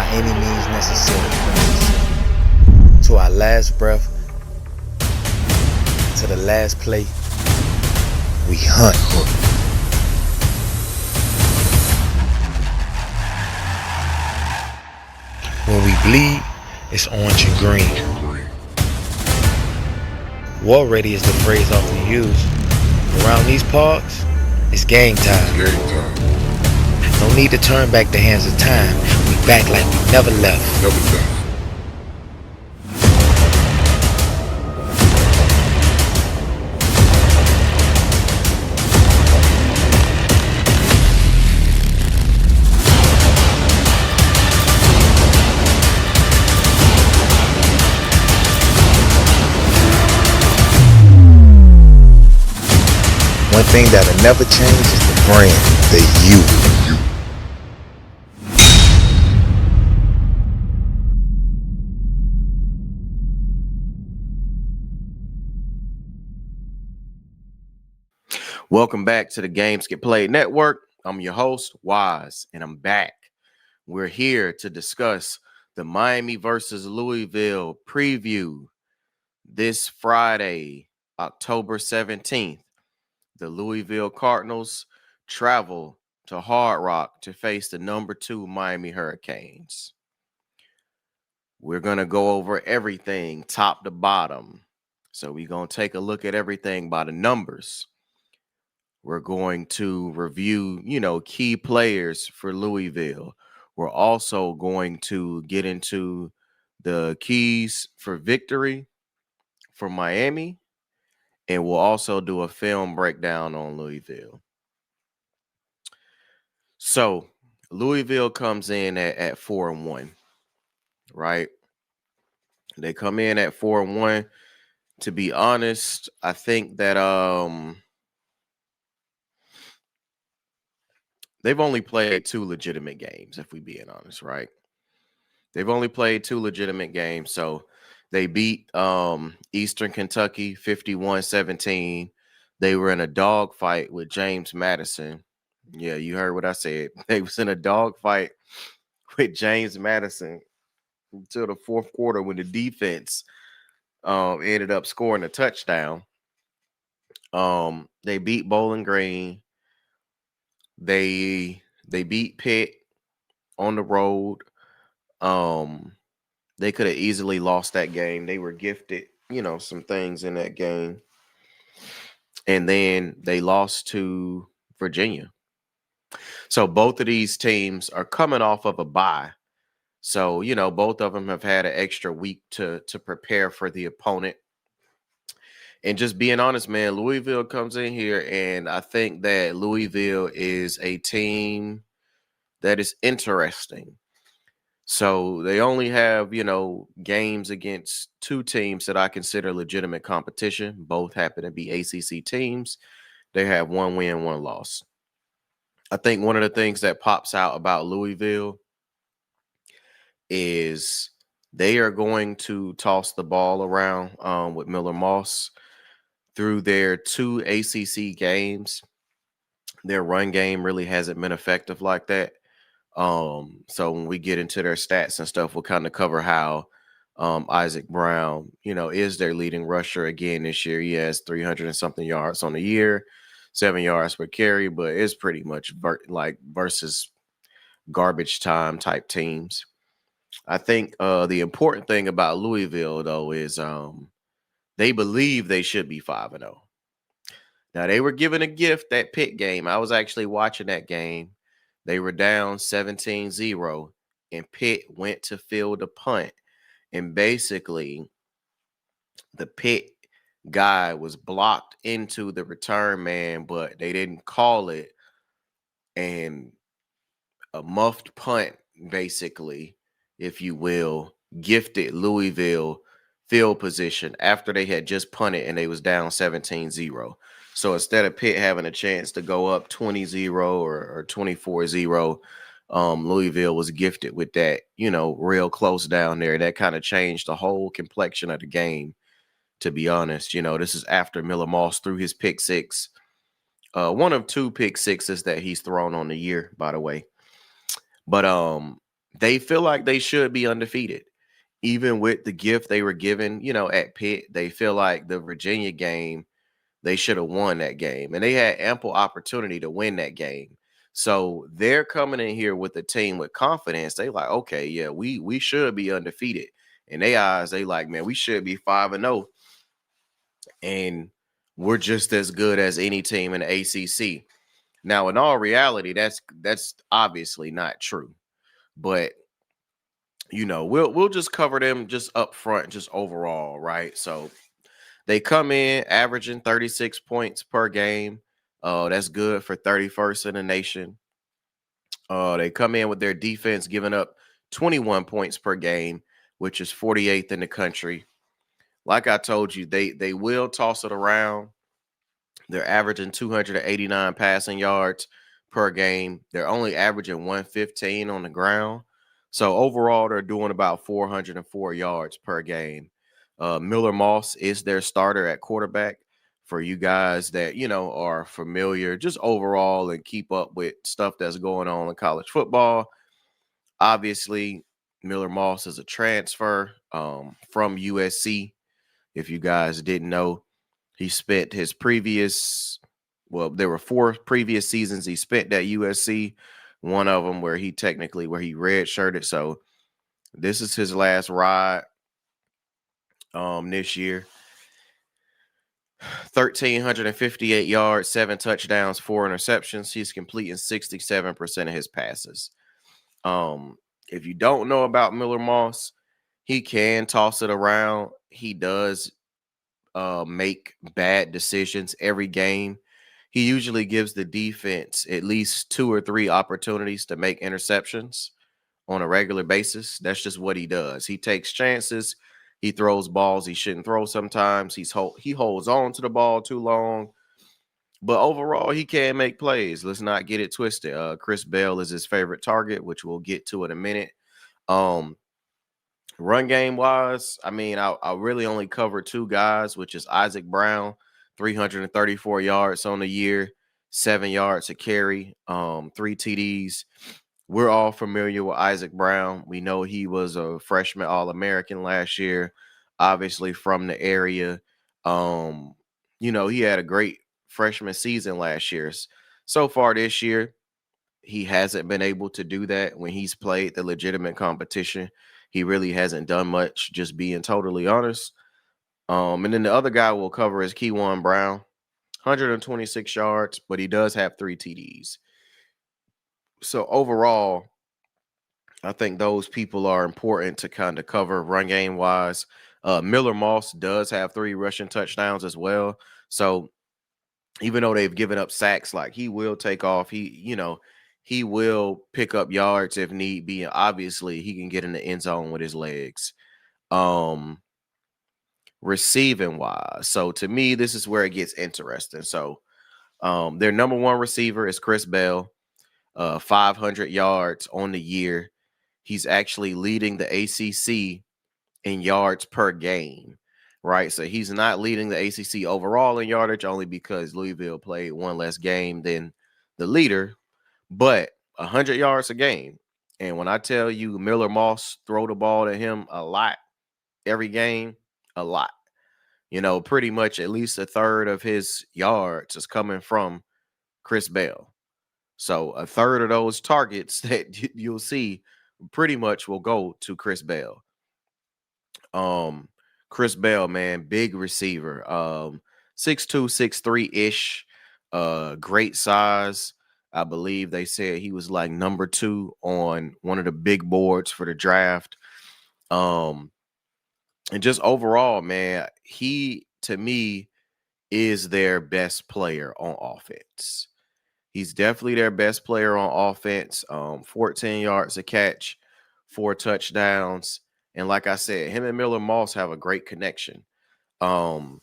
by any means necessary. To our last breath, to the last play, we hunt. When we bleed, it's orange and green. War ready is the phrase often used. Around these parks, it's game time. No need to turn back the hands of time. We back like we never left. One thing that'll never change is the brand, the you. Welcome back to the Games Get Played Network. I'm your host, Wise, and I'm back. We're here to discuss the Miami versus Louisville preview this Friday, October 17th. The Louisville Cardinals travel to Hard Rock to face the number 2 Miami Hurricanes. We're going to go over everything top to bottom. So we're going to take a look at everything by the numbers. We're going to review, key players for Louisville. We're also going to get into the keys for victory for Miami. And we'll also do a film breakdown on Louisville. So Louisville comes in at 4-1, right? They come in at 4-1. To be honest, I think that they've only played 2 legitimate games, if we being honest, right? They've only played 2 legitimate games. So they beat Eastern Kentucky 51-17. They were in a dogfight with James Madison. Yeah, you heard what I said. They was in a dogfight with James Madison until the fourth quarter when the defense ended up scoring a touchdown. They beat Bowling Green. They beat Pitt on the road. They could have easily lost that game. They were gifted, some things in that game. And then they lost to Virginia. So both of these teams are coming off of a bye. So, both of them have had an extra week to prepare for the opponent. And just being honest, man, Louisville comes in here, and I think that Louisville is a team that is interesting. So they only have, games against 2 teams that I consider legitimate competition. Both happen to be ACC teams. They have 1 win, 1 loss. I think one of the things that pops out about Louisville is they are going to toss the ball around with Miller Moss. Through their 2 ACC games, their run game really hasn't been effective like that. So when we get into their stats and stuff, we'll kind of cover how Isaac Brown, is their leading rusher again this year. He has 300 and something yards on the year, 7 yards per carry, but it's pretty much versus garbage time type teams. I think the important thing about Louisville, though, is they believe they should be 5-0. Now, they were given a gift that Pitt game. I was actually watching that game. They were down 17-0, and Pitt went to field a punt. And basically, the Pitt guy was blocked into the return man, but they didn't call it. And a muffed punt, basically, if you will, gifted Louisville field position after they had just punted and they was down 17-0. So instead of Pitt having a chance to go up 20-0 or 24-0, Louisville was gifted with that, real close down there. That kind of changed the whole complexion of the game, to be honest. This is after Miller Moss threw his pick 6. One of 2 pick 6s that he's thrown on the year, by the way. But They feel like they should be undefeated. Even with the gift they were given, at Pitt, they feel like the Virginia game, they should have won that game. And they had ample opportunity to win that game. So they're coming in here with a team with confidence. They like, okay, yeah, we should be undefeated. In their eyes, they like, man, we should be 5-0. And we're just as good as any team in the ACC. Now, in all reality, that's obviously not true. But we'll just cover them just up front, just overall, right? So they come in averaging 36 points per game. That's good for 31st in the nation. They come in with their defense giving up 21 points per game, which is 48th in the country. Like I told you, they will toss it around. They're averaging 289 passing yards per game. They're only averaging 115 on the ground. So overall, they're doing about 404 yards per game. Miller Moss is their starter at quarterback. For you guys that, are familiar just overall and keep up with stuff that's going on in college football, obviously, Miller Moss is a transfer from USC. If you guys didn't know, he spent his there were 4 previous seasons he spent at USC. One of them where he redshirted. So this is his last ride this year. 1,358 yards, 7 touchdowns, 4 interceptions. He's completing 67% of his passes. If you don't know about Miller Moss, he can toss it around. He does make bad decisions every game. He usually gives the defense at least 2 or 3 opportunities to make interceptions on a regular basis. That's just what he does. He takes chances. He throws balls he shouldn't throw sometimes. He holds on to the ball too long. But overall, he can make plays. Let's not get it twisted. Chris Bell is his favorite target, which we'll get to in a minute. Run game wise, I mean, I really only cover 2 guys, which is Isaac Brown, 334 yards on the year, 7 yards a carry, 3 TDs. We're all familiar with Isaac Brown. We know he was a freshman All-American last year, obviously from the area. He had a great freshman season last year. So far this year, he hasn't been able to do that when he's played the legitimate competition. He really hasn't done much, just being totally honest. And then the other guy we'll cover is Keywan Brown, 126 yards, but he does have 3 TDs. So overall, I think those people are important to kind of cover run game wise. Miller Moss does have 3 rushing touchdowns as well. So even though they've given up sacks, like he will take off. He will pick up yards if need be. And obviously, he can get in the end zone with his legs. Receiving wise, so to me, this is where it gets interesting. So, their number 1 receiver is Chris Bell, 500 yards on the year. He's actually leading the ACC in yards per game, right? So he's not leading the ACC overall in yardage only because Louisville played 1 less game than the leader, but 100 yards a game. And when I tell you Miller Moss throw the ball to him a lot every game, a lot. Pretty much at least a third of his yards is coming from Chris Bell. So a third of those targets that you'll see pretty much will go to Chris Bell. Chris Bell, man, big receiver. 6'2", 6'3" ish. Great size. I believe they said he was like number 2 on one of the big boards for the draft. And just overall, man, he to me is their best player on offense. He's definitely their best player on offense. 14 yards a catch, 4 touchdowns. And like I said, him and Miller Moss have a great connection. The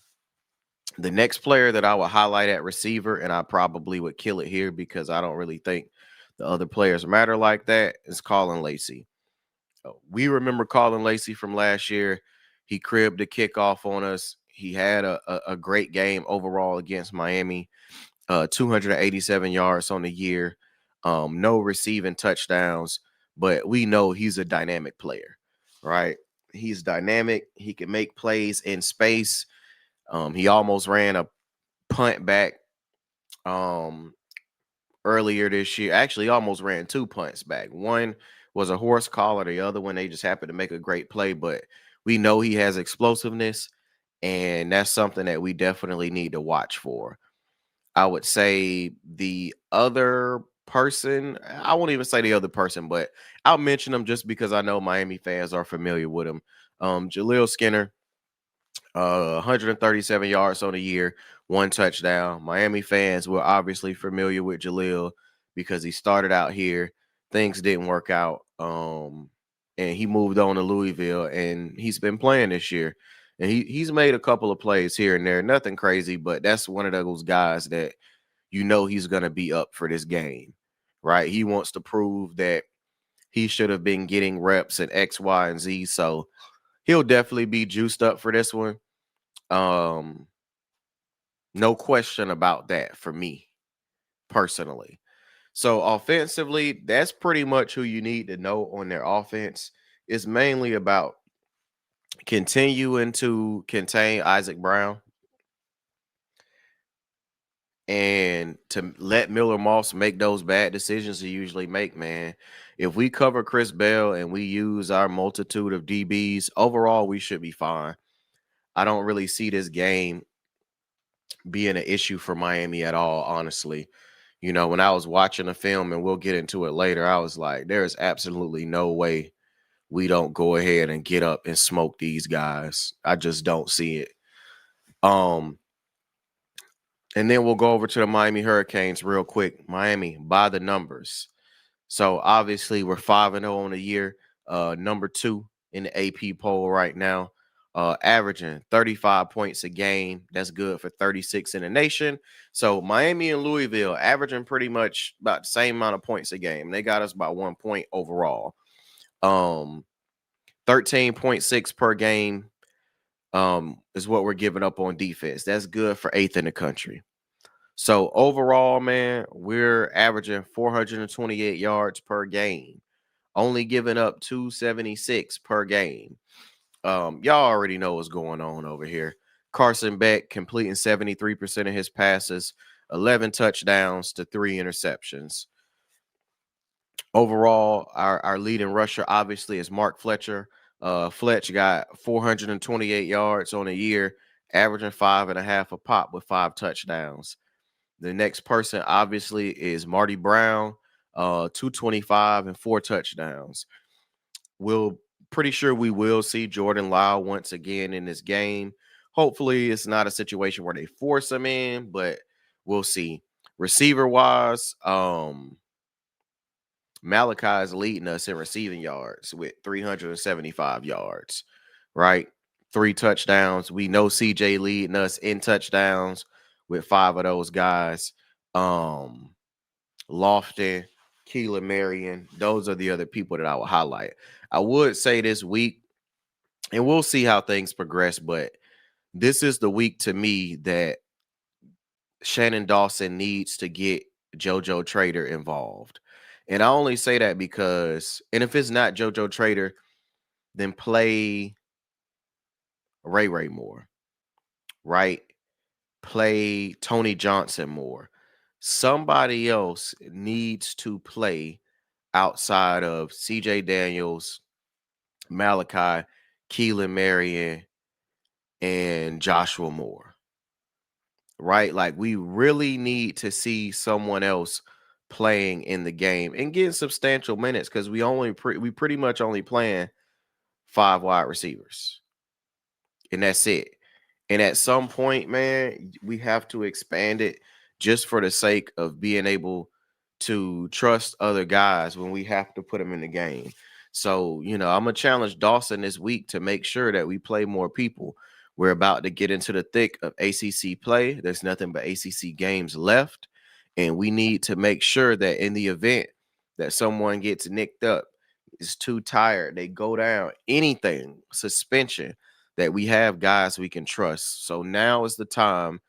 next player that I would highlight at receiver, and I probably would kill it here because I don't really think the other players matter like that, is Colin Lacey. We remember Colin Lacey from last year. He cribbed the kickoff on us. He had a great game overall against Miami. 287 yards on the year. No receiving touchdowns, but we know he's a dynamic player, right? He's dynamic. He can make plays in space. He almost ran a punt back um, earlier this year. Actually, almost ran two punts back. One was a horse collar. The other one, they just happened to make a great play. But we know he has explosiveness, and that's something that we definitely need to watch for. I would say the other person, I won't even say the other person, but I'll mention him just because I know Miami fans are familiar with him. Jaleel Skinner, 137 yards on the year, one touchdown. Miami fans were obviously familiar with Jaleel because he started out here. Things didn't work out. And he moved on to Louisville, and he's been playing this year. And he's made a couple of plays here and there. Nothing crazy, but that's one of those guys that you know he's going to be up for this game, right? He wants to prove that he should have been getting reps in X, Y, and Z. So he'll definitely be juiced up for this one. Um, no question about that for me personally. So offensively, that's pretty much who you need to know on their offense. It's mainly about continuing to contain Isaac Brown and to let Miller Moss make those bad decisions he usually make, man. If we cover Chris Bell and we use our multitude of DBs, overall we should be fine. I don't really see this game being an issue for Miami at all, honestly. You know, when I was watching the film, and we'll get into it later, I was like, there's absolutely no way we don't go ahead and get up and smoke these guys. I just don't see it. Um, and then we'll go over to the Miami Hurricanes real quick. Miami by the numbers. So obviously we're 5-0 on the year, number 2 in the AP poll right now, averaging 35 points a game. That's good for 36 in the nation. So Miami and Louisville averaging pretty much about the same amount of points a game. They got us by 1 point overall. 13.6 per game is what we're giving up on defense. That's good for 8th in the country. So overall, man, we're averaging 428 yards per game, only giving up 276 per game. Y'all already know what's going on over here. Carson Beck completing 73% of his passes, 11 touchdowns to 3 interceptions. Overall, our leading rusher obviously is Mark Fletcher. Fletch got 428 yards on a year, averaging 5.5 a pop with 5 touchdowns. The next person obviously is Marty Brown, 225 and 4 touchdowns. We'll pretty sure we will see Jordan Lyle once again in this game. Hopefully, it's not a situation where they force him in, but we'll see. Receiver wise, Malachi is leading us in receiving yards with 375 yards, right? 3 touchdowns. We know CJ leading us in touchdowns with 5 of those guys. Lofton, Keelan Marion, those are the other people that I would highlight. I would say this week, and we'll see how things progress, but this is the week to me that Shannon Dawson needs to get JoJo Trader involved. And I only say that because, and if it's not JoJo Trader, then play Ray Ray more, right? Play Tony Johnson more. Somebody else needs to play outside of CJ Daniels, Malachi, Keelan Marion, and Joshua Moore, right? Like we really need to see someone else playing in the game and getting substantial minutes because we pretty much only playing 5 wide receivers, and that's it. And at some point, man, we have to expand it just for the sake of being able to trust other guys when we have to put them in the game. So, you know, I'm going to challenge Dawson this week to make sure that we play more people. We're about to get into the thick of ACC play. There's nothing but ACC games left. And we need to make sure that in the event that someone gets nicked up, is too tired, they go down, anything, suspension, that we have guys we can trust. So now is the time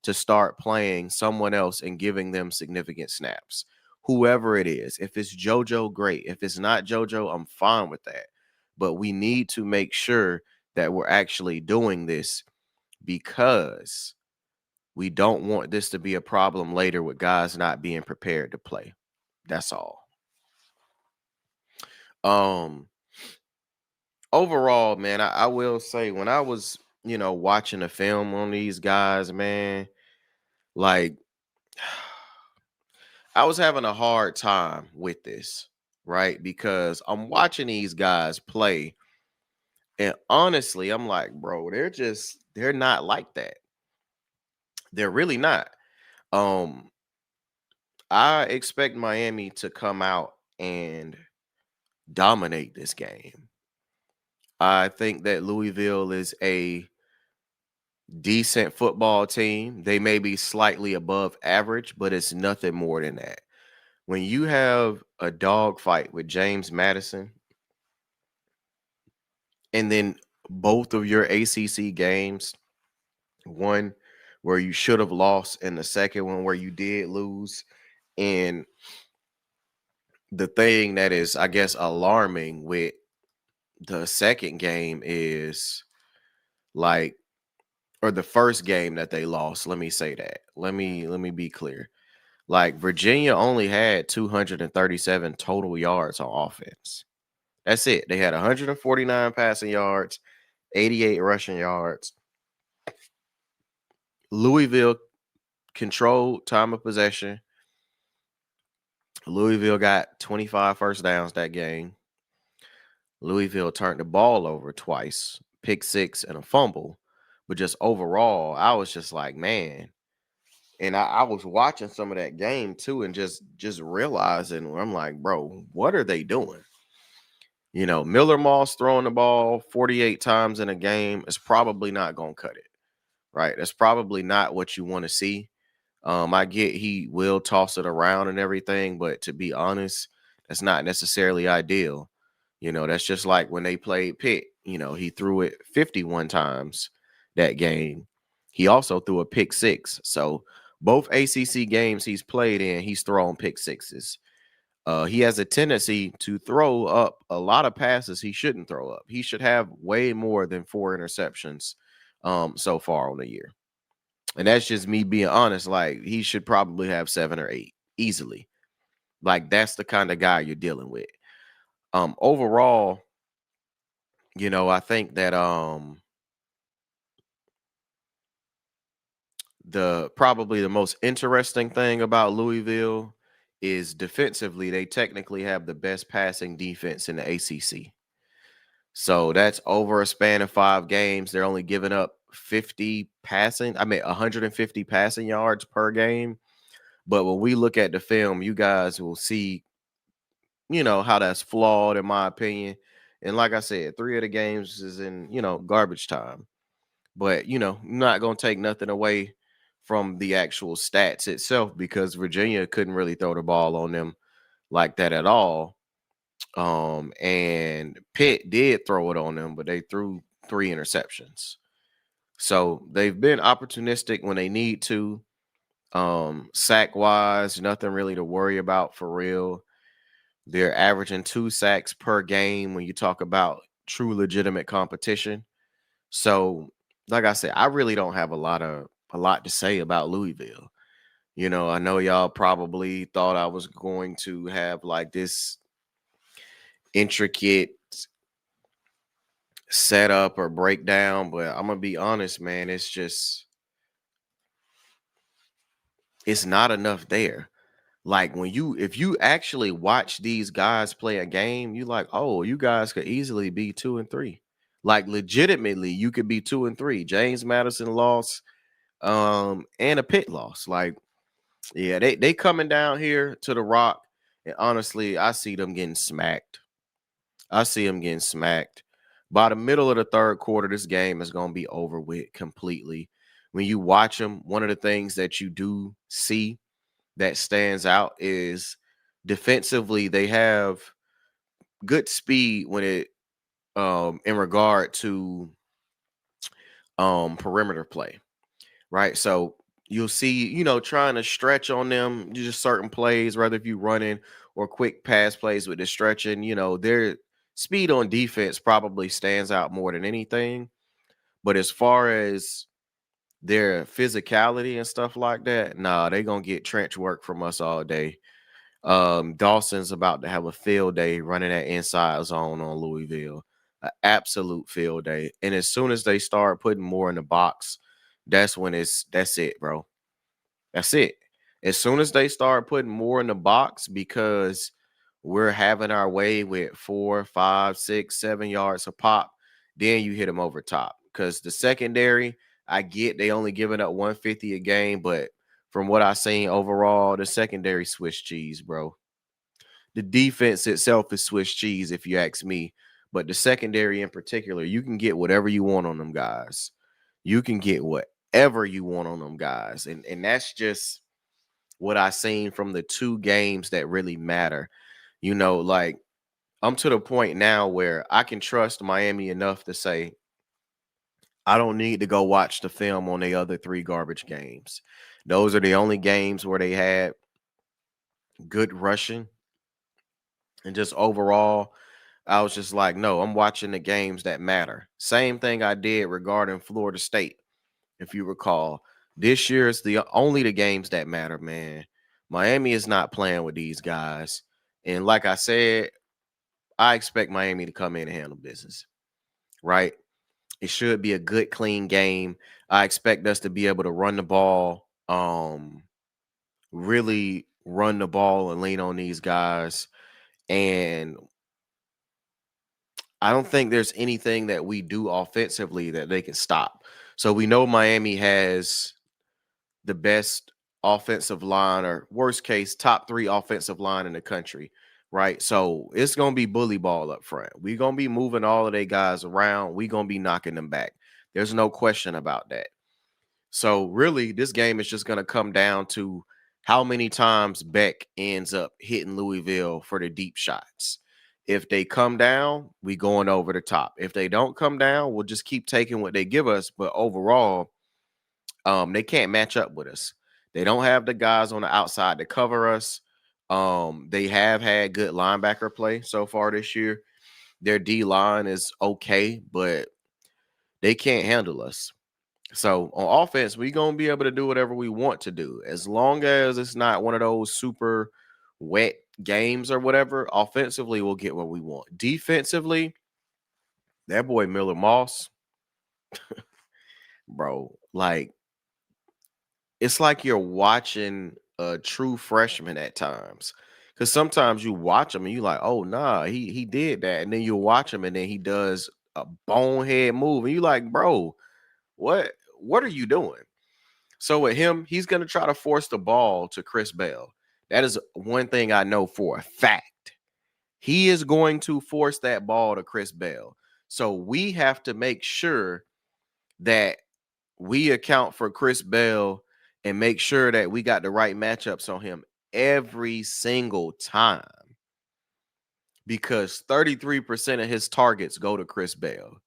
to start playing someone else and giving them significant snaps. whoever it is. If it's JoJo, great. If it's not JoJo, I'm fine with that. But we need to make sure that we're actually doing this because we don't want this to be a problem later with guys not being prepared to play. That's all. Um Overall, man, I will say when I was, watching a film on these guys, man, like I was having a hard time with this, right? Because I'm watching these guys play, and honestly, I'm like, bro, they're not like that. They're really not. Um, I expect Miami to come out and dominate this game. I think that Louisville is a decent football team. They may be slightly above average, but it's nothing more than that. When you have a dog fight with James Madison, and then both of your ACC games, one where you should have lost, and the second one where you did lose, and the thing that is, I guess, alarming with the second game is like, or the first game that they lost. Let me say that. Let me be clear. Like Virginia only had 237 total yards on offense. That's it. They had 149 passing yards, 88 rushing yards. Louisville controlled time of possession. Louisville got 25 first downs that game. Louisville turned the ball over twice, pick six and a fumble. But just overall, I was just like, man. And I was watching some of that game too, and just realizing, I'm like, bro, what are they doing? Miller Moss throwing the ball 48 times in a game is probably not going to cut it, right? That's probably not what you want to see. I get he will toss it around and everything, but to be honest, that's not necessarily ideal. That's just like when they played Pitt. He threw it 51 times that game. He also threw a pick six. So both ACC games he's played in, he's thrown pick sixes. He has a tendency to throw up a lot of passes he shouldn't throw up. He should have way more than 4 interceptions so far on the year. And that's just me being honest. Like, he should probably have 7 or 8 easily. Like, that's the kind of guy you're dealing with. Overall, I think that probably the most interesting thing about Louisville is defensively, they technically have the best passing defense in the ACC. So that's over a span of 5 games. They're only giving up 150 passing yards per game. But when we look at the film, you guys will see, how that's flawed, in my opinion. And like I said, 3 of the games is in, garbage time. But, I'm not going to take nothing away from the actual stats itself, because Virginia couldn't really throw the ball on them like that at all. And Pitt did throw it on them, but they threw 3 interceptions. So they've been opportunistic when they need to. Sack wise, nothing really to worry about for real. They're averaging 2 sacks per game when you talk about true legitimate competition. So, like I said, I really don't have a lot to say about Louisville. I know y'all probably thought I was going to have like this intricate setup or breakdown, but I'm gonna be honest, man. It's not enough there. Like if you actually watch these guys play a game, you like, oh, you guys could easily be 2-3. Like legitimately, you could be 2-3. James Madison lost, and a Pitt loss. Like, yeah, they coming down here to the Rock, and honestly, I see them getting smacked. I see them getting smacked. By the middle of the third quarter, this game is going to be over with completely. When you watch them, one of the things that you do see that stands out is defensively, they have good speed when it in regard to perimeter play, right? So you'll see, trying to stretch on them, just certain plays, whether if you running or quick pass plays with the stretching, their speed on defense probably stands out more than anything. But as far as their physicality and stuff like that, nah, they gonna get trench work from us all day. Dawson's about to have a field day running that inside zone on Louisville, an absolute field day. And as soon as they start putting more in the box, that's it, bro. That's it. As soon as they start putting more in the box, because we're having our way with 4, 5, 6, 7 yards a pop, then you hit them over top. Because the secondary, I get they only giving up 150 a game, but from what I seen overall, the secondary Swiss cheese, bro. The defense itself is Swiss cheese, if you ask me. But the secondary in particular, you can get whatever you want on them guys. You can get whatever you want on them guys. And that's just what I seen from the two games that really matter. Like I'm to the point now where I can trust Miami enough to say I don't need to go watch the film on the other three garbage games. Those are the only games where they had good rushing, and just overall, I was just like, no, I'm watching the games that matter. Same thing I did regarding Florida State, if you recall. This year is only the games that matter, man. Miami is not playing with these guys. And like I said, I expect Miami to come in and handle business, right? It should be a good, clean game. I expect us to be able to run the ball, really run the ball and lean on these guys. And I don't think there's anything that we do offensively that they can stop. So we know Miami has the best offensive line, or worst case, top 3 offensive line in the country, right? So it's going to be bully ball up front. We're going to be moving all of their guys around. We're going to be knocking them back. There's no question about that. So really, this game is just going to come down to how many times Beck ends up hitting Louisville for the deep shots. If they come down, we going over the top. If they don't come down, we'll just keep taking what they give us. But overall, they can't match up with us. They don't have the guys on the outside to cover us. They have had good linebacker play so far this year. Their D line is okay, but they can't handle us. So on offense, we're gonna be able to do whatever we want to do, as long as it's not one of those super wet games or whatever. Offensively, we'll get what we want. Defensively, that boy Miller Moss, bro, like it's like you're watching a true freshman at times. Because sometimes you watch him and you're like, oh nah, he did that. And then you watch him and then he does a bonehead move. And you're like, bro, what are you doing? So with him, he's gonna try to force the ball to Chris Bell. That is one thing I know for a fact. He is going to force that ball to Chris Bell. So we have to make sure that we account for Chris Bell and make sure that we got the right matchups on him every single time, because 33% of his targets go to Chris Bell.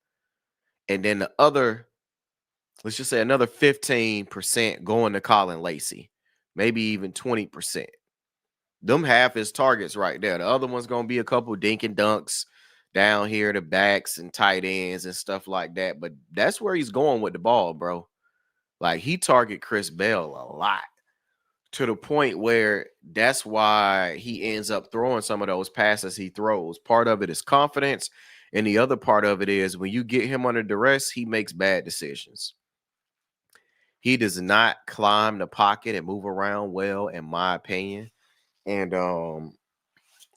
And then the other, let's just say another 15% going to Colin Lacey, maybe even 20%. Them half his targets right there. The other one's going to be a couple dink and dunks down here, the backs and tight ends and stuff like that. But that's where he's going with the ball, bro. Like he target Chris Bell a lot, to the point where that's why he ends up throwing some of those passes he throws. Part of it is confidence, and the other part of it is when you get him under duress, he makes bad decisions. He does not climb the pocket and move around well, in my opinion. And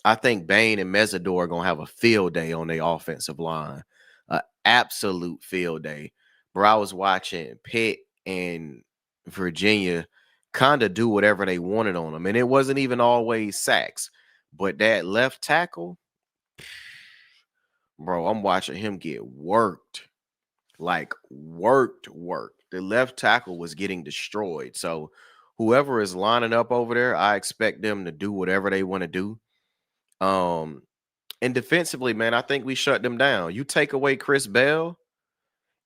I think Bain and Mesidor are gonna have a field day on their offensive line, an absolute field day. Bro, I was watching Pitt and Virginia kind of do whatever they wanted on them, and it wasn't even always sacks. But that left tackle, bro, I'm watching him get worked, like worked. The left tackle was getting destroyed. So whoever is lining up over there, I expect them to do whatever they want to do. Um, And defensively, man, I think we shut them down. You take away Chris Bell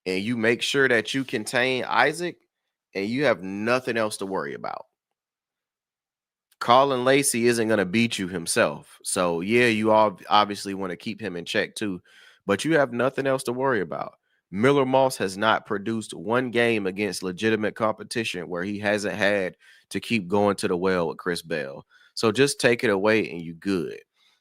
and you make sure that you contain Isaac, and you have nothing else to worry about. Colin Lacey isn't going to beat you himself. So, yeah, you all obviously want to keep him in check too, but you have nothing else to worry about. Miller Moss has not produced one game against legitimate competition where he hasn't had to keep going to the well with Chris Bell. So just take it away and you good.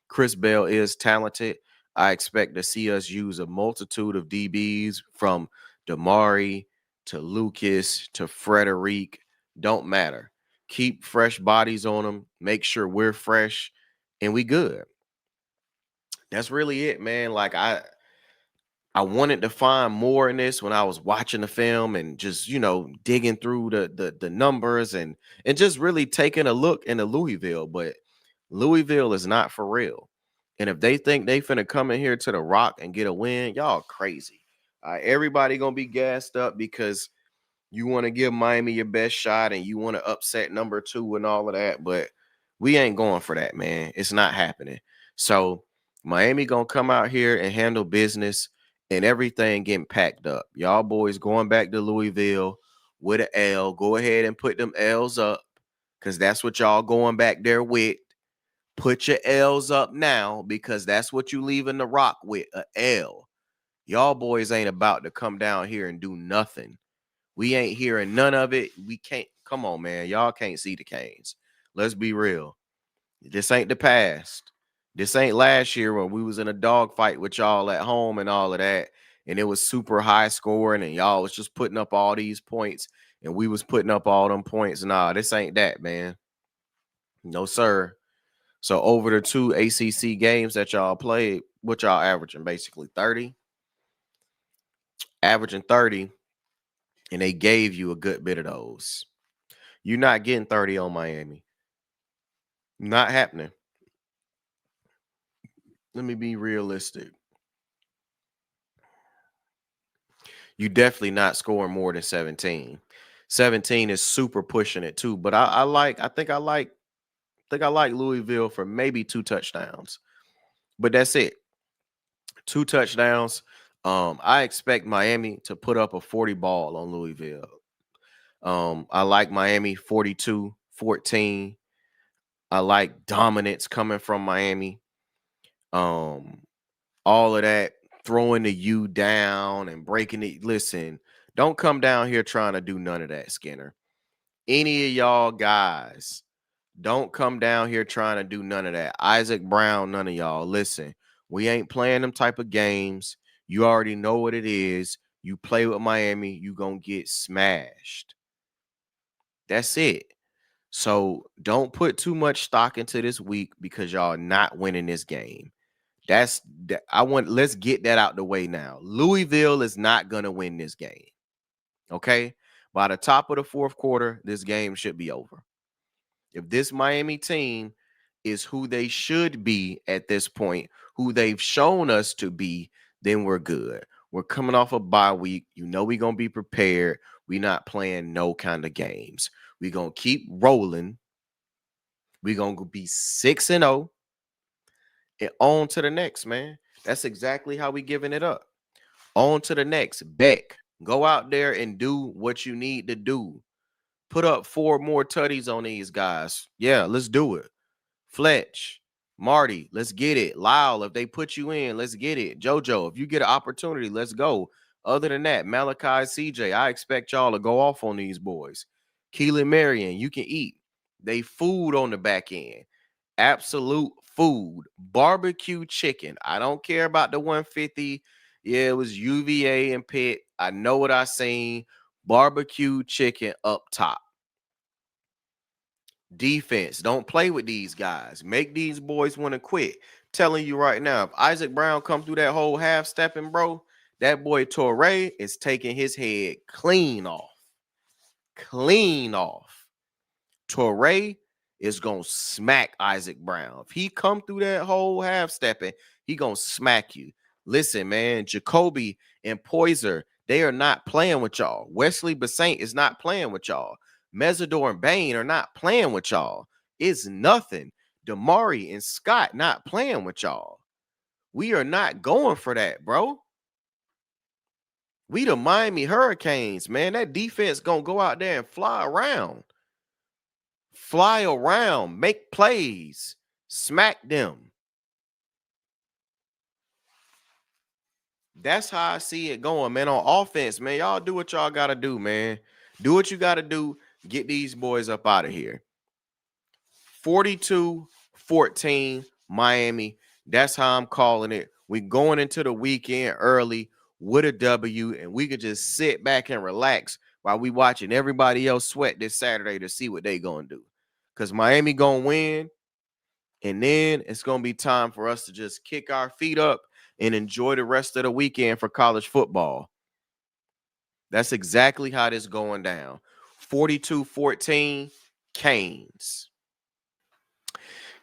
Chris Bell is talented. I expect to see us use a multitude of DBs from Damari to Lucas to Frederic. Don't matter. Keep fresh bodies on them. Make sure we're fresh and we good. That's really it, man. Like I wanted to find more in this when I was watching the film and just, digging through the numbers and just really taking a look into Louisville, but Louisville is not for real. And if they think they finna come in here to the Rock and get a win, y'all crazy. Everybody gonna be gassed up because you want to give Miami your best shot and you want to upset number 2 and all of that, but we ain't going for that, man. It's not happening. So Miami gonna come out here and handle business and everything getting packed up. Y'all boys going back to Louisville with an L. Go ahead and put them L's up because that's what y'all going back there with. Put your L's up now because that's what you leaving the Rock with, a L. Y'all boys ain't about to come down here and do nothing. We ain't hearing none of it. We can't. Come on, man. Y'all can't see the Canes. Let's be real. This ain't the past. This ain't last year when we was in a dogfight with y'all at home and all of that. And it was super high scoring and y'all was just putting up all these points and we was putting up all them points. Nah, this ain't that, man. No, sir. So over the 2 ACC games that y'all played, what y'all averaging? Basically 30? Averaging 30. And they gave you a good bit of those. You're not getting 30 on Miami. Not happening. Let me be realistic. You definitely not scoring more than 17. 17 is super pushing it too. But I think I like Louisville for maybe 2 touchdowns. But that's it. 2 touchdowns. I expect Miami to put up a 40 ball on Louisville. I like Miami 42-14. I like dominance coming from Miami. All of that throwing the U down and breaking it. Listen, don't come down here trying to do none of that, Skinner. Any of y'all guys, don't come down here trying to do none of that. Isaac Brown, none of y'all. Listen, we ain't playing them type of games. You already know what it is. You play with Miami, you gonna get smashed. That's it. So don't put too much stock into this week because y'all not winning this game. Let's get that out the way now. Louisville is not gonna win this game. Okay. By the top of the 4th quarter, this game should be over. If this Miami team is who they should be at this point, who they've shown us to be, then we're good. We're coming off a bye week. You know we're gonna be prepared. We're not playing no kind of games. We're gonna keep rolling. We're gonna be 6-0 and on to the next, man. That's exactly how we giving it up. On to the next. Beck, go out there and do what you need to do. Put up 4 more tutties on these guys. Yeah, let's do it. Fletch, Marty, let's get it. Lyle, if they put you in, let's get it. JoJo, if you get an opportunity, let's go. Other than that, Malachi, CJ, I expect y'all to go off on these boys. Keelan Marion, you can eat. They food on the back end. Absolute food. Barbecue chicken. I don't care about the 150. Yeah, it was UVA and Pitt. I know what I seen. Barbecue chicken up top. Defense. Don't play with these guys. Make these boys want to quit. Telling you right now, if Isaac Brown come through that whole half stepping, bro, that boy Torrey is taking his head clean off. Clean off. Torrey is going to smack Isaac Brown. If he come through that whole half stepping, he going to smack you. Listen, man, Jacoby and Poyser, they are not playing with y'all. Wesley Basaint is not playing with y'all. Mesidor and Bain are not playing with y'all. It's nothing. Damari and Scott not playing with y'all. We are not going for that, bro. We the Miami Hurricanes, man. That defense gonna go out there and fly around, make plays, smack them. That's how I see it going, man. On offense, man, y'all do what y'all gotta do, man. Do what you gotta do. Get these boys up out of here. 42-14 Miami. That's how I'm calling it. We going into the weekend early with a W, and we could just sit back and relax while we watching everybody else sweat this Saturday to see what they gonna do. Because Miami gonna win, and then it's gonna be time for us to just kick our feet up and enjoy the rest of the weekend for college football. That's exactly how this going down. 42-14 Canes.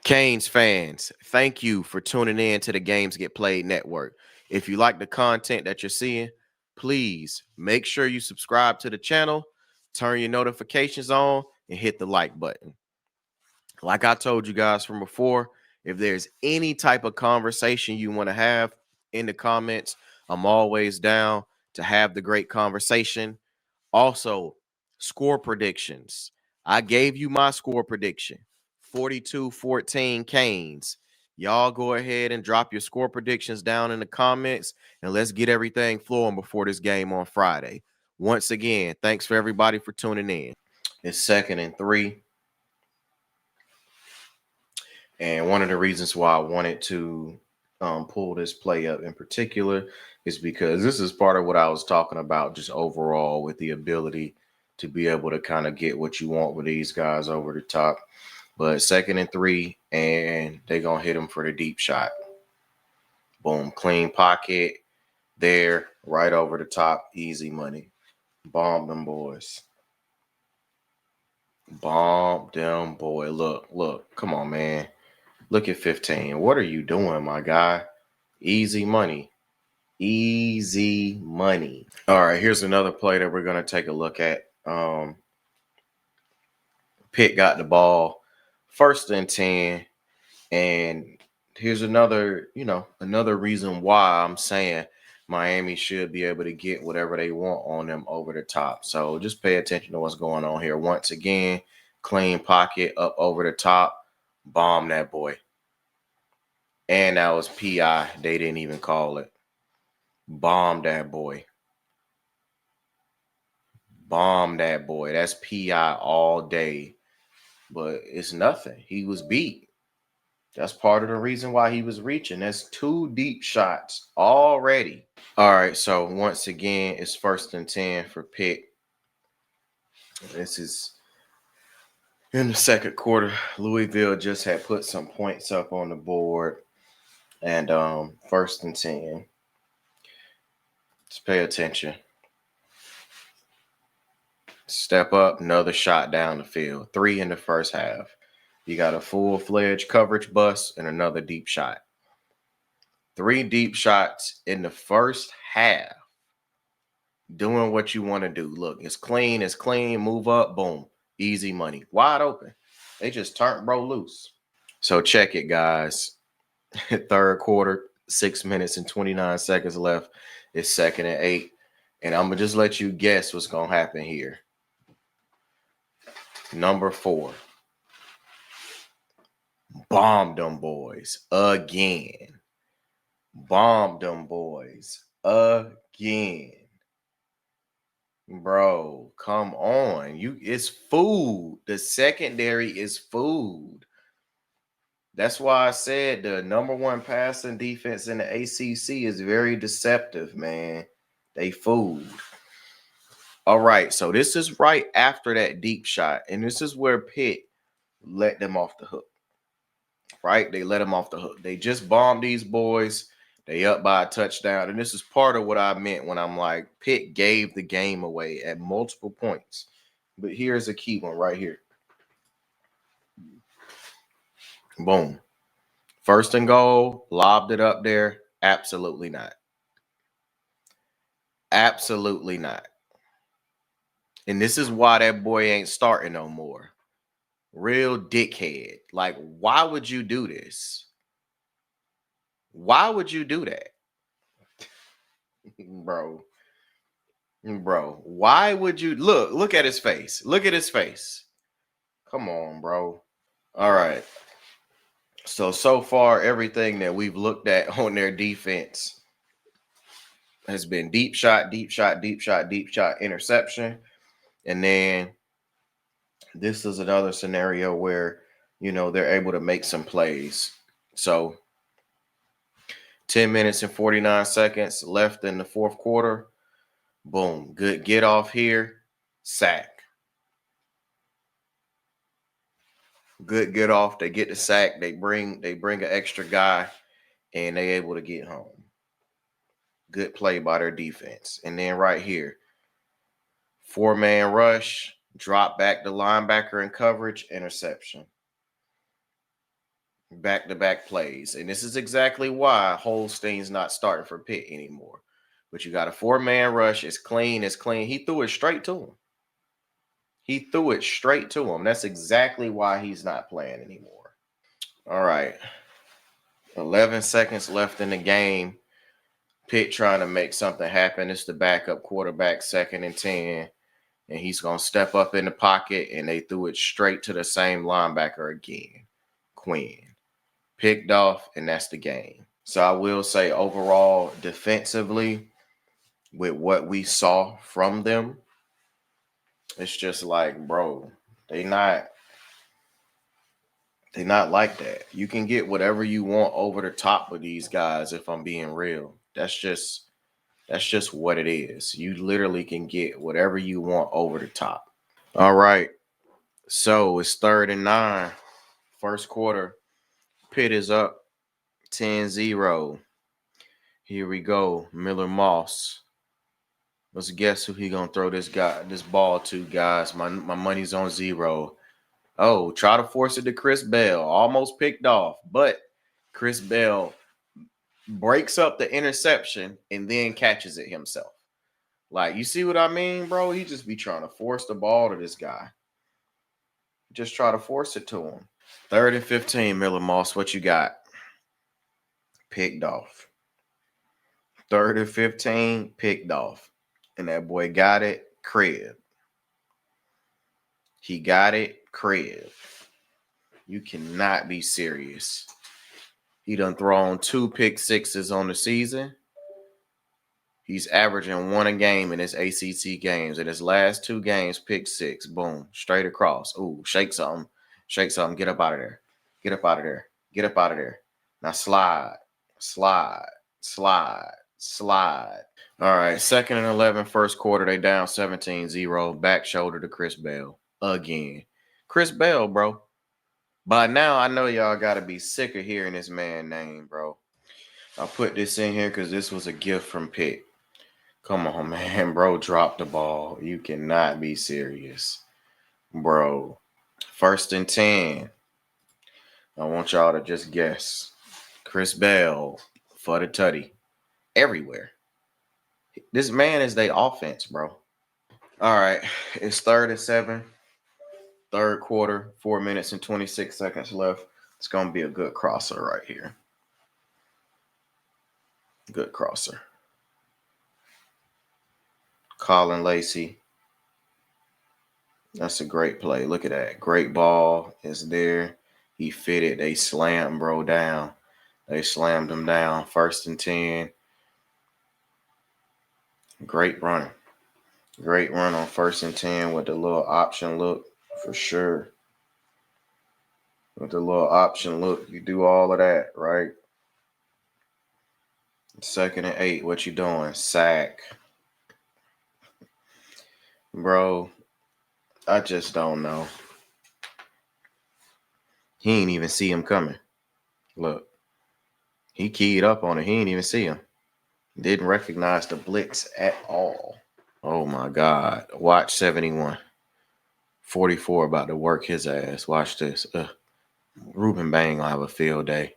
Canes fans, thank you for tuning in to the Games Get Played Network. If you like the content that you're seeing, please make sure you subscribe to the channel, turn your notifications on, and hit the like button. Like I told you guys from before, if there's any type of conversation you want to have in the comments, I'm always down to have the great conversation. Also, score predictions. I gave you my score prediction. 42-14 Canes. Y'all go ahead and drop your score predictions down in the comments, and let's get everything flowing before this game on Friday. Once again, thanks for everybody for tuning in. It's 2nd and 3. And one of the reasons why I wanted to pull this play up in particular is because this is part of what I was talking about just overall with the ability to be able to kind of get what you want with these guys over the top. But 2nd and 3, and they're going to hit them for the deep shot. Boom, clean pocket there, right over the top, easy money. Bomb them boys. Bomb them boy. Look, come on, man. Look at 15. What are you doing, my guy? Easy money. Easy money. All right, here's another play that we're going to take a look at. Pitt got the ball 1st and 10. And here's another reason why I'm saying Miami should be able to get whatever they want on them over the top. So just pay attention to what's going on here. Once again, clean pocket up over the top. Bomb that boy. And that was PI. They didn't even call it. Bomb that boy. Bomb that boy. That's PI all day. But it's nothing. He was beat. That's part of the reason why he was reaching. That's 2 deep shots already. All right, so once again, it's 1st and 10 for Pitt. This is in the 2nd quarter. Louisville just had put some points up on the board. And 1st and 10. Just pay attention. Step up, another shot down the field. 3 in the first half. You got a full-fledged coverage bust and another deep shot. 3 deep shots in the first half. Doing what you want to do. Look, it's clean, move up, boom. Easy money. Wide open. They just turned bro loose. So check it, guys. 3rd quarter, 6 minutes and 29 seconds left. It's 2nd and 8. And I'm going to just let you guess what's going to happen here. Number 4. Bombed them boys again. Bombed them boys again. Bro, come on. It's food. The secondary is food. That's why I said the number 1 passing defense in the ACC is very deceptive, man. They food. All right, so this is right after that deep shot, and this is where Pitt let them off the hook. Right? They let them off the hook. They just bombed these boys. They up by a touchdown. And this is part of what I meant when I'm like, Pitt gave the game away at multiple points. But here's a key one right here. Boom. 1st and goal, lobbed it up there. Absolutely not. Absolutely not. And this is why that boy ain't starting no more. Real dickhead. Like, why would you do this? Why would you do that? Bro. Bro, why would you look at his face? Look at his face. Come on, bro. All right. So far, everything that we've looked at on their defense has been deep shot, deep shot, deep shot, deep shot, interception. And then this is another scenario where, they're able to make some plays. So 10 minutes and 49 seconds left in the fourth quarter. Boom. Good get off here. Sack. Good get off. They get the sack. They bring an extra guy and they able to get home. Good play by their defense. And then right here, 4-man rush, drop back the linebacker in coverage, interception. Back-to-back plays. And this is exactly why Holstein's not starting for Pitt anymore. But you got a 4-man rush. It's clean. It's clean. He threw it straight to him. That's exactly why he's not playing anymore. All right. 11 seconds left in the game. Pitt trying to make something happen. It's the backup quarterback, 2nd and 10. And he's going to step up in the pocket, and they threw it straight to the same linebacker again. Quinn. Picked off, and that's the game. So I will say overall, defensively, with what we saw from them, it's just like, bro, they not like that. You can get whatever you want over the top of these guys, if I'm being real. That's just what it is. You literally can get whatever you want over the top. All right. So it's 3rd and 9. First quarter. Pitt is up 10-0. Here we go. Miller Moss. Let's guess who he gonna throw this ball to, guys. My money's on 0. Oh, try to force it to Chris Bell. Almost picked off, but Chris Bell breaks up the interception and then catches it himself. Like, you see what I mean, bro? He just be trying to force the ball to this guy. Just try to force it to him. 3rd and 15, Miller Moss. What you got? Picked off. 3rd and 15, picked off. And that boy got it, crib. He got it, crib. You cannot be serious. He done thrown 2 pick sixes on the season. He's averaging 1 a game in his ACC games. In his last 2 games, pick 6. Boom. Straight across. Ooh, shake something. Shake something. Get up out of there. Get up out of there. Get up out of there. Now slide. Slide. Slide. Slide. All right. 2nd and 11, first quarter. They down 17-0. Back shoulder to Chris Bell. Again. Chris Bell, bro. By now, I know y'all got to be sick of hearing this man's name, bro. I'll put this in here because this was a gift from Pitt. Come on, man. Bro, drop the ball. You cannot be serious. Bro. 1st and 10. I want y'all to just guess. Chris Bell for the tutty. Everywhere. This man is their offense, bro. All right. It's 3rd and 7. 3rd quarter. 4 minutes and 26 seconds left. It's going to be a good crosser right here. Good crosser. Colin Lacey. That's a great play. Look at that. Great ball is there. He fitted. They slammed bro down. They slammed him down. 1st and 10. Great run. Great run on 1st and 10 with the little option look for sure. With the little option look, you do all of that, right? 2nd and 8. What you doing? Sack. Bro, I just don't know. He ain't even see him coming. Look. He keyed up on it. He didn't even see him. Didn't recognize the blitz at all. Oh, my God. Watch 71. 44 about to work his ass. Watch this. Ruben Bang will have a field day.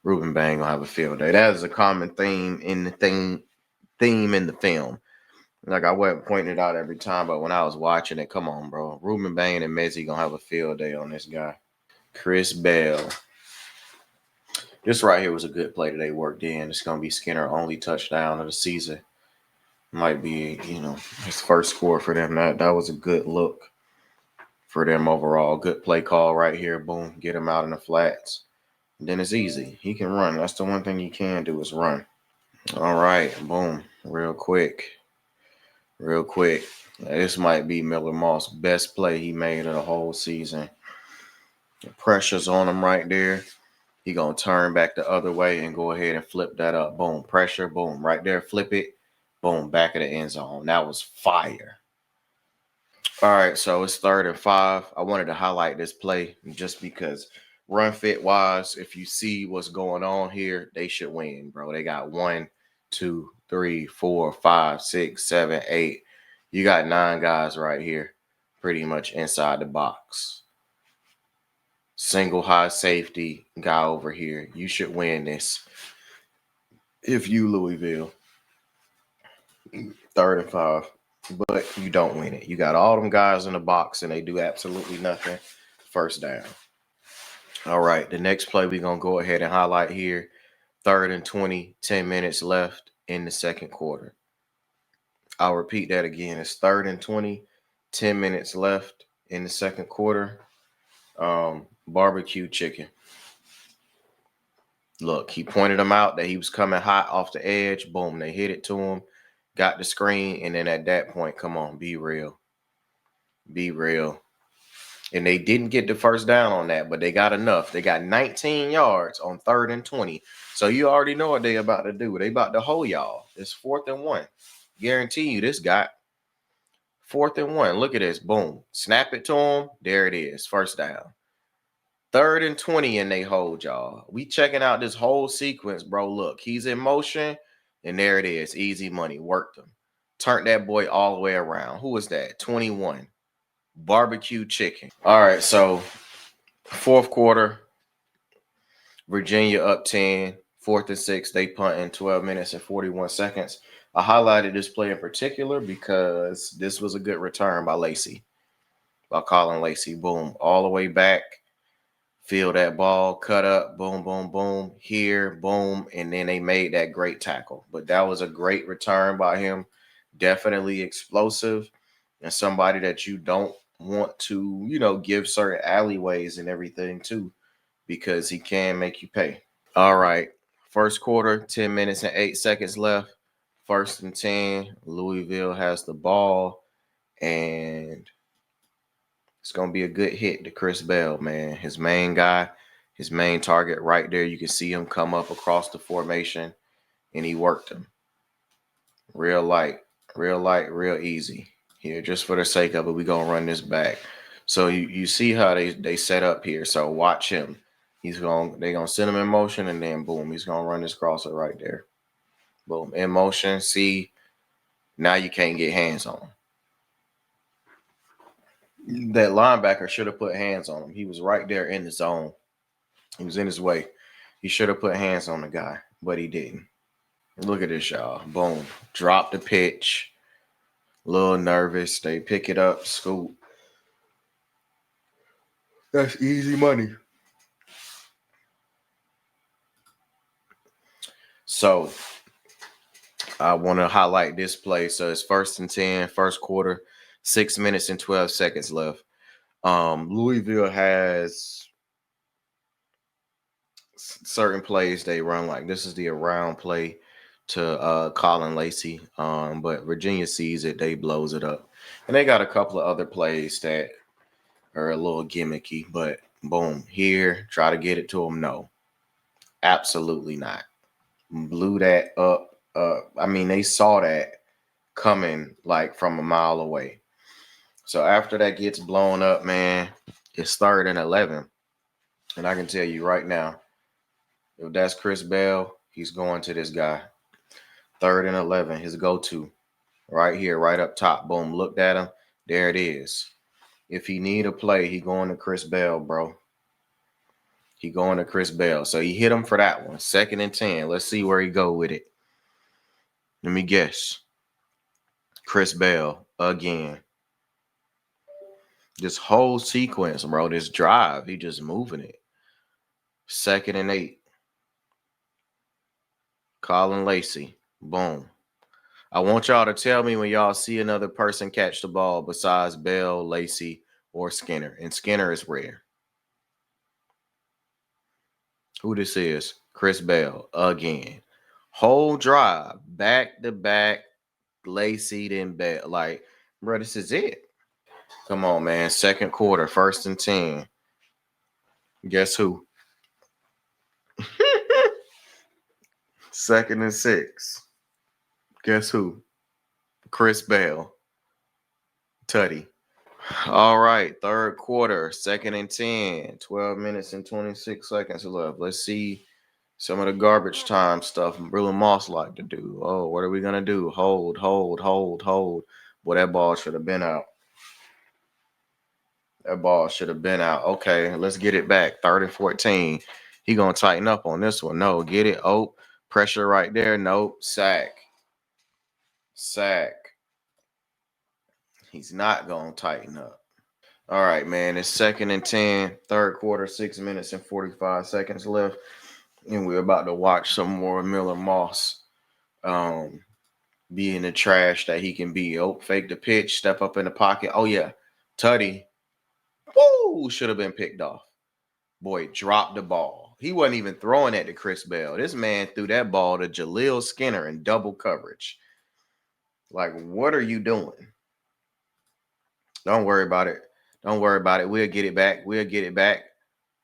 Ruben Bang will have a field day. That is a common theme in the theme in the film. Like, I wasn't pointing it out every time, but when I was watching it, come on, bro. Ruben Bang and Mezzi going to have a field day on this guy. Chris Bell. This right here was a good play that they worked in. It's going to be Skinner only touchdown of the season. Might be, his first score for them. That was a good look for them overall. Good play call right here. Boom, get him out in the flats. And then it's easy. He can run. That's the one thing he can do is run. All right, boom, real quick. This might be Miller Moss' best play he made of the whole season. The pressure's on him right there. He gonna turn back the other way and go ahead and flip that up. Boom, pressure, boom, right there, flip it, boom, back of the end zone. That was fire. All right, so it's 3rd and 5. I wanted to highlight this play just because run fit wise, if you see what's going on here, they should win, bro. They got 1, 2, 3, 4, 5, 6, 7, 8. You got 9 guys right here, pretty much inside the box. Single high safety guy over here. You should win this if you Louisville. 3rd and 5. But you don't win it. You got all them guys in the box and they do absolutely nothing. First down. All right, the next play we're going to go ahead and highlight here. 3rd and 20, 10 minutes left in the second quarter. I'll repeat that again. It's 3rd and 20, 10 minutes left in the second quarter. Barbecue chicken. Look, he pointed him out that he was coming hot off the edge. Boom, they hit it to him. Got the screen, and then at that point, come on, be real. Be real. And they didn't get the first down on that, but they got enough. They got 19 yards on 3rd and 20. So you already know what they about to do. They about to hold y'all. It's 4th and 1. Guarantee you this got 4th and 1. Look at this. Boom. Snap it to him. There it is. First down. 3rd and 20, and they hold y'all. We checking out this whole sequence, bro. Look, he's in motion, and there it is. Easy money. Worked him. Turned that boy all the way around. Who is that? 21. Barbecue chicken. All right, so 4th quarter, Virginia up 10. 4th and 6, they punt in 12 minutes and 41 seconds. I highlighted this play in particular because this was a good return by Colin Lacey. Boom, all the way back. Feel that ball, cut up, boom, boom, boom, here, boom, and then they made that great tackle. But that was a great return by him. Definitely explosive and somebody that you don't want to, give certain alleyways and everything too, because he can make you pay. All right, first quarter, 10 minutes and 8 seconds left. 1st and 10, Louisville has the ball, and it's going to be a good hit to Chris Bell, man. His main guy, his main target right there. You can see him come up across the formation, and he worked him. Real light, real easy. Here, just for the sake of it, we're going to run this back. So you see how they set up here. So watch him. They're going to send him in motion, and then boom, he's going to run this crosser right there. Boom, in motion. See, now you can't get hands on him. That linebacker should have put hands on him. He was right there in the zone. He was in his way. He should have put hands on the guy, but he didn't. Look at this, y'all. Boom. Drop the pitch. A little nervous. They pick it up, scoop. That's easy money. So I want to highlight this play. So it's 1st and 10, first quarter, 6 minutes and 12 seconds left. Louisville has certain plays they run like this is the around play to Colin Lacey. But Virginia sees it, they blows it up. And they got a couple of other plays that are a little gimmicky, but boom, here, try to get it to him. No, absolutely not. Blew that up. They saw that coming like from a mile away. So after that gets blown up, man, it's 3rd and 11. And I can tell you right now, if that's Chris Bell, he's going to this guy. 3rd and 11, his go-to. Right here, right up top. Boom, looked at him. There it is. If he need a play, he going to Chris Bell, bro. He going to Chris Bell. So he hit him for that one. 2nd and 10. Let's see where he go with it. Let me guess. Chris Bell again. This whole sequence, bro, this drive, he just moving it. 2nd and 8. Colin Lacey. Boom. I want y'all to tell me when y'all see another person catch the ball besides Bell, Lacey, or Skinner. And Skinner is rare. Who this is? Chris Bell again. Whole drive, back to back, Lacey then Bell. Like, bro, this is it. Come on, man. Second quarter, 1st and 10. Guess who? 2nd and 6. Guess who? Chris Bell. Tutty. All right, third quarter, 2nd and 10, 12 minutes and 26 seconds left. Let's see some of the garbage time stuff Bruno Moss like to do. Oh, what are we gonna do? Hold. Boy, that ball should have been out. That ball should have been out. Okay, let's get it back. 3rd and 14. He gonna tighten up on this one. No, get it. Oh, pressure right there. Nope. Sack. He's not gonna tighten up. All right, man. It's 2nd and 10, third quarter, 6 minutes and 45 seconds left. And we're about to watch some more Miller Moss be in the trash that he can be. Oh, fake the pitch, step up in the pocket. Oh, yeah. Tutty. Woo! Should have been picked off. Boy, dropped the ball. He wasn't even throwing it to Chris Bell. This man threw that ball to Jaleel Skinner in double coverage. Like, what are you doing? Don't worry about it. We'll get it back.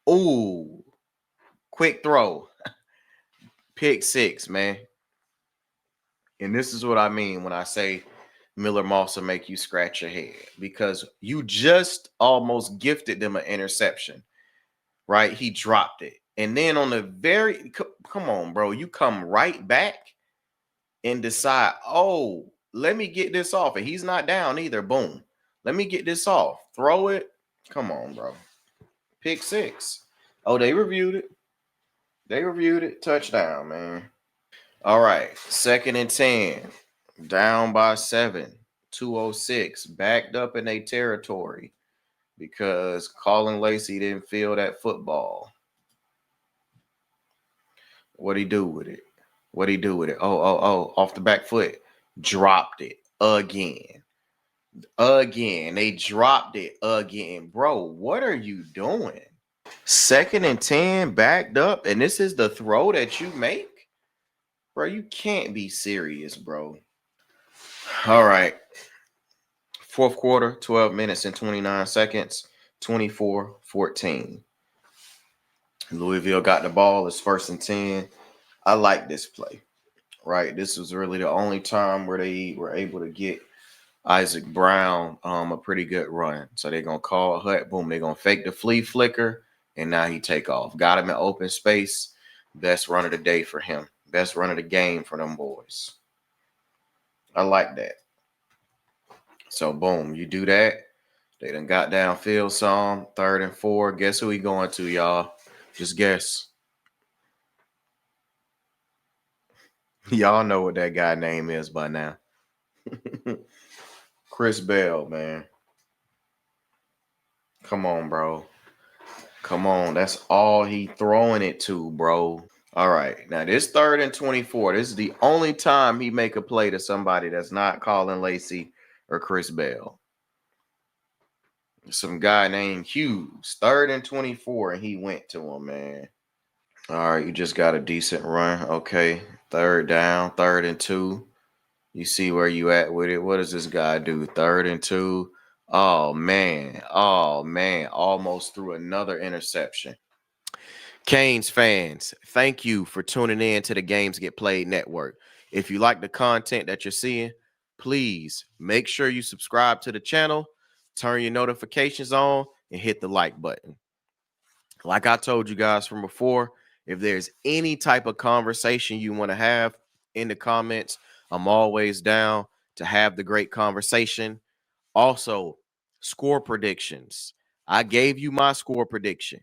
Ooh. Quick throw. Pick 6, man. And this is what I mean when I say Miller Moss will make you scratch your head, because you just almost gifted them an interception, right? He dropped it. And then on the come on, bro, you come right back and decide, oh, let me get this off. And he's not down either. Boom. Let me get this off. Throw it. Come on, bro. Pick 6. Oh, they reviewed it. Touchdown, man. All right. 2nd and 10. Down by 7. 2:06. Backed up in their territory because Colin Lacey didn't feel that football. What'd he do with it? Oh, off the back foot. Dropped it again. They dropped it again. Bro, what are you doing? 2nd and 10, backed up, and this is the throw that you make? Bro, you can't be serious, bro. All right. 4th quarter, 12 minutes and 29 seconds, 24-14. Louisville got the ball. It's 1st and 10. I like this play, right? This was really the only time where they were able to get Isaac Brown a pretty good run. So they're going to call Hut. Boom. They're going to fake the flea flicker, and now he take off. Got him in open space. Best run of the day for him. Best run of the game for them boys. I like that. So, boom, you do that. They done got downfield some. 3rd and 4. Guess who he going to, y'all? Just guess. Y'all know what that guy name is by now. Chris Bell, man. Come on, bro. Come on. That's all he throwing it to, bro. All right. Now, this 3rd and 24. This is the only time he make a play to somebody that's not Colin Lacey or Chris Bell. Some guy named Hughes. 3rd and 24, and he went to him, man. All right, you just got a decent run. Okay. 3rd down, 3rd and 2. You see where you at with it. What does this guy do? 3rd and 2. Oh, man. Almost threw another interception. Canes fans, thank you for tuning in to the Games Get Played Network. If you like the content that you're seeing, please make sure you subscribe to the channel, turn your notifications on, and hit the like button. Like I told you guys from before, if there's any type of conversation you want to have in the comments, I'm always down to have the great conversation. Also, score predictions. I gave you my score prediction,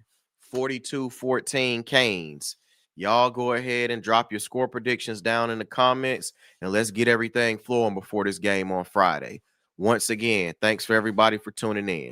42-14 Canes. Y'all go ahead and drop your score predictions down in the comments, and let's get everything flowing before this game on Friday. Once again, thanks for everybody for tuning in.